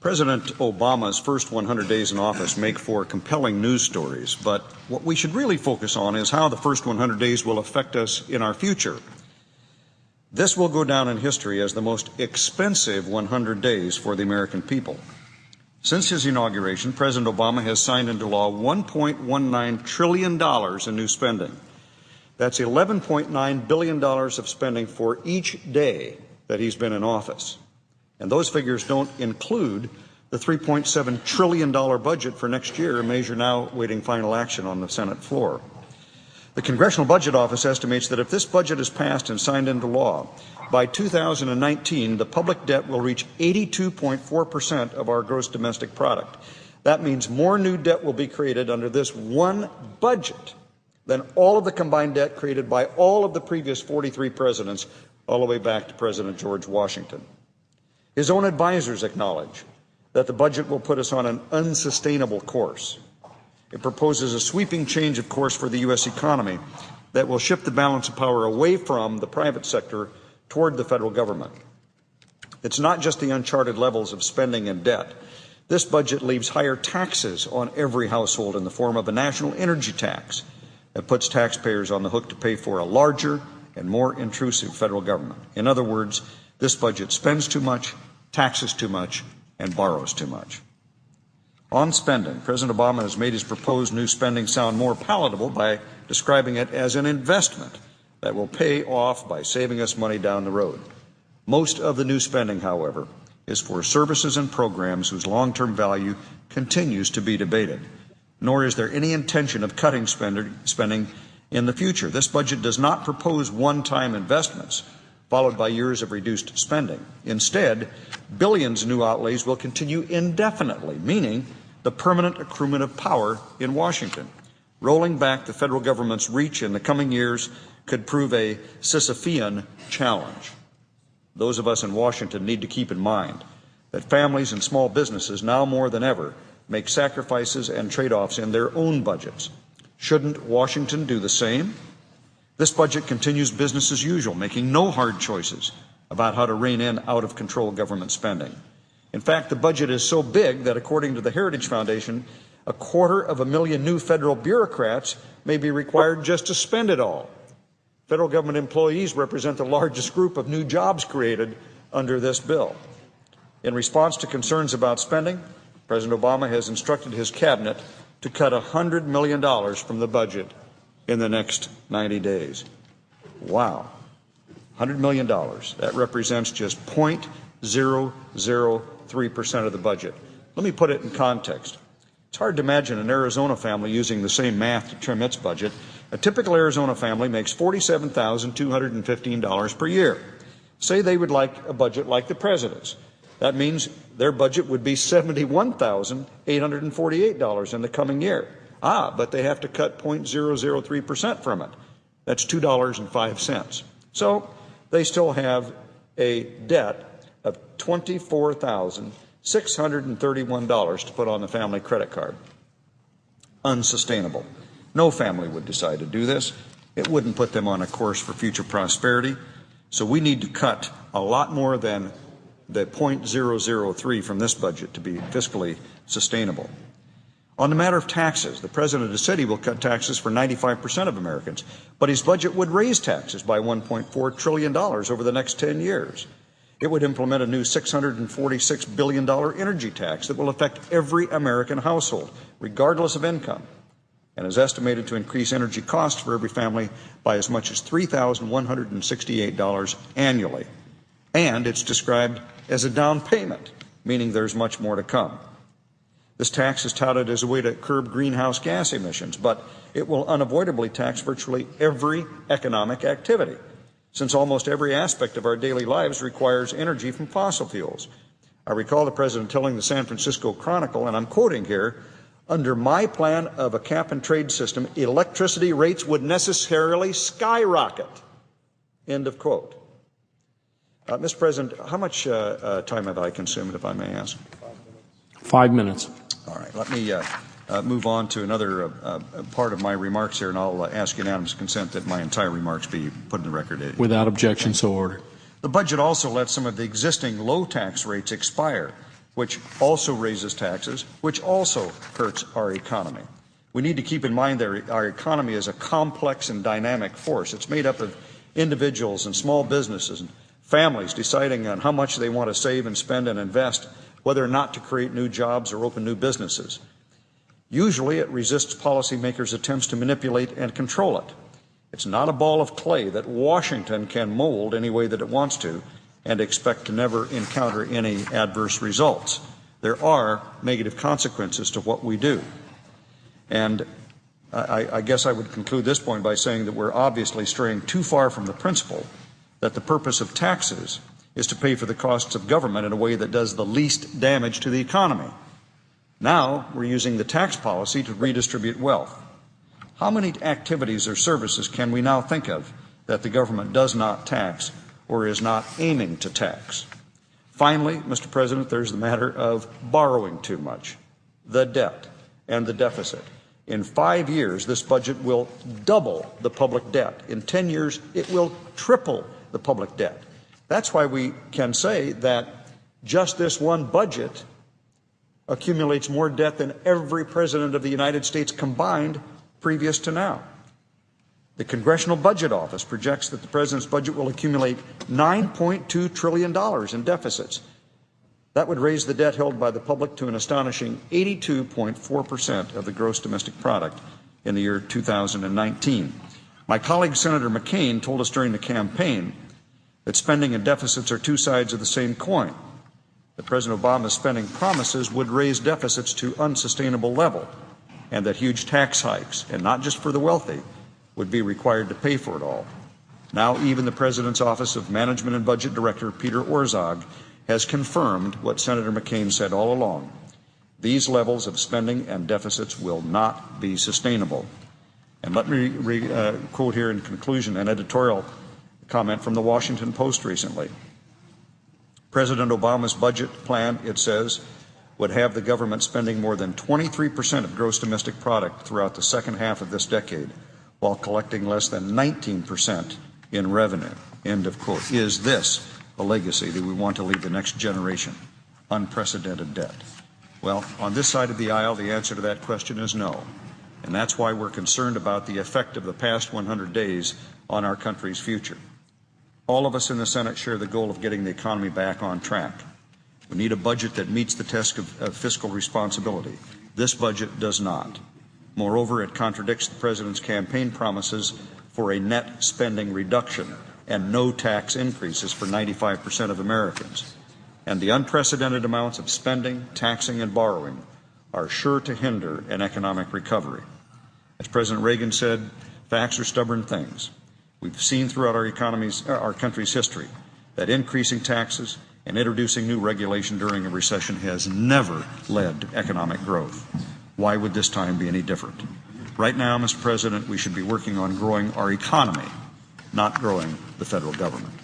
President Obama's first 100 days in office make for compelling news stories, but what we should really focus on is how the first 100 days will affect us in our future. This will go down in history as the most expensive 100 days for the American people. Since his inauguration, President Obama has signed into law $1.19 trillion in new spending. That's $11.9 billion of spending for each day that he's been in office. And those figures don't include the $3.7 trillion budget for next year, a measure now awaiting final action on the Senate floor. The Congressional Budget Office estimates that if this budget is passed and signed into law, by 2019, the public debt will reach 82.4% of our gross domestic product. That means more new debt will be created under this one budget than all of the combined debt created by all of the previous 43 presidents, all the way back to President George Washington. His own advisors acknowledge that the budget will put us on an unsustainable course. It proposes a sweeping change of course for the U.S. economy that will shift the balance of power away from the private sector toward the federal government. It's not just the uncharted levels of spending and debt. This budget leaves higher taxes on every household in the form of a national energy tax that puts taxpayers on the hook to pay for a larger and more intrusive federal government. In other words, this budget spends too much, taxes too much, and borrows too much. On spending, President Obama has made his proposed new spending sound more palatable by describing it as an investment that will pay off by saving us money down the road. Most of the new spending, however, is for services and programs whose long-term value continues to be debated. Nor is there any intention of cutting spending in the future. This budget does not propose one-time investments followed by years of reduced spending. Instead, billions in new outlays will continue indefinitely, meaning the permanent accruement of power in Washington. Rolling back the federal government's reach in the coming years could prove a Sisyphean challenge. Those of us in Washington need to keep in mind that families and small businesses now more than ever make sacrifices and trade-offs in their own budgets. Shouldn't Washington do the same? This budget continues business as usual, making no hard choices about how to rein in out-of-control government spending. In fact, the budget is so big that, according to the Heritage Foundation, 250,000 new federal bureaucrats may be required just to spend it all. Federal government employees represent the largest group of new jobs created under this bill. In response to concerns about spending, President Obama has instructed his cabinet to cut $100 million from the budget in the next 90 days. Wow. $100 million. That represents just 0.003% of the budget. Let me put it in context. It's hard to imagine an Arizona family using the same math to trim its budget. A typical Arizona family makes $47,215 per year. Say they would like a budget like the president's. That means their budget would be $71,848 in the coming year. But they have to cut 0.003% from it. That's $2.05. So they still have a debt of $24,631 to put on the family credit card. Unsustainable. No family would decide to do this. It wouldn't put them on a course for future prosperity. So we need to cut a lot more than the 0.003 from this budget to be fiscally sustainable. On the matter of taxes, the president has said he will cut taxes for 95% of Americans, but his budget would raise taxes by $1.4 trillion over the next 10 years. It would implement a new $646 billion energy tax that will affect every American household, regardless of income, and is estimated to increase energy costs for every family by as much as $3,168 annually. And it's described as a down payment, meaning there's much more to come. This tax is touted as a way to curb greenhouse gas emissions, but it will unavoidably tax virtually every economic activity, since almost every aspect of our daily lives requires energy from fossil fuels. I recall the president telling the San Francisco Chronicle, and I'm quoting here, "Under my plan of a cap-and-trade system, electricity rates would necessarily skyrocket." End of quote. Mr. President, how much time have I consumed, if I may ask? 5 minutes. All right. Let me move on to another part of my remarks here, and I'll ask unanimous consent that my entire remarks be put in the record. Without objection, so ordered. The budget also lets some of the existing low tax rates expire. which also raises taxes, which also hurts our economy. We need to keep in mind that our economy is a complex and dynamic force. It's made up of individuals and small businesses and families deciding on how much they want to save and spend and invest, whether or not to create new jobs or open new businesses. Usually it resists policymakers' attempts to manipulate and control it. It's not a ball of clay that Washington can mold any way that it wants to and expect to never encounter any adverse results. There are negative consequences to what we do. And I guess I would conclude this point by saying that we're obviously straying too far from the principle that the purpose of taxes is to pay for the costs of government in a way that does the least damage to the economy. Now we're using the tax policy to redistribute wealth. How many activities or services can we now think of that the government does not tax or is not aiming to tax? Finally, Mr. President, there's the matter of borrowing too much, the debt and the deficit. In 5 years, this budget will double the public debt. In 10 years, it will triple the public debt. That's why we can say that just this one budget accumulates more debt than every president of the United States combined previous to now. The Congressional Budget Office projects that the president's budget will accumulate $9.2 trillion in deficits. That would raise the debt held by the public to an astonishing 82.4% of the gross domestic product in the year 2019. My colleague Senator McCain told us during the campaign that spending and deficits are two sides of the same coin, that President Obama's spending promises would raise deficits to unsustainable level, and that huge tax hikes, and not just for the wealthy, would be required to pay for it all. Now even the President's Office of Management and Budget Director, Peter Orszag, has confirmed what Senator McCain said all along. These levels of spending and deficits will not be sustainable. And let me quote here in conclusion an editorial comment from the Washington Post recently. President Obama's budget plan, it says, would have the government spending more than 23% of gross domestic product throughout the second half of this decade, while collecting less than 19% in revenue. End of quote. Is this a legacy that we want to leave the next generation? Unprecedented debt. Well, on this side of the aisle, the answer to that question is no. And that's why we're concerned about the effect of the past 100 days on our country's future. All of us in the Senate share the goal of getting the economy back on track. We need a budget that meets the test of fiscal responsibility. This budget does not. Moreover, it contradicts the President's campaign promises for a net spending reduction and no tax increases for 95% of Americans. And the unprecedented amounts of spending, taxing, and borrowing are sure to hinder an economic recovery. As President Reagan said, facts are stubborn things. We've seen throughout our country's history that increasing taxes and introducing new regulation during a recession has never led to economic growth. Why would this time be any different? Right now, Mr. President, we should be working on growing our economy, not growing the federal government.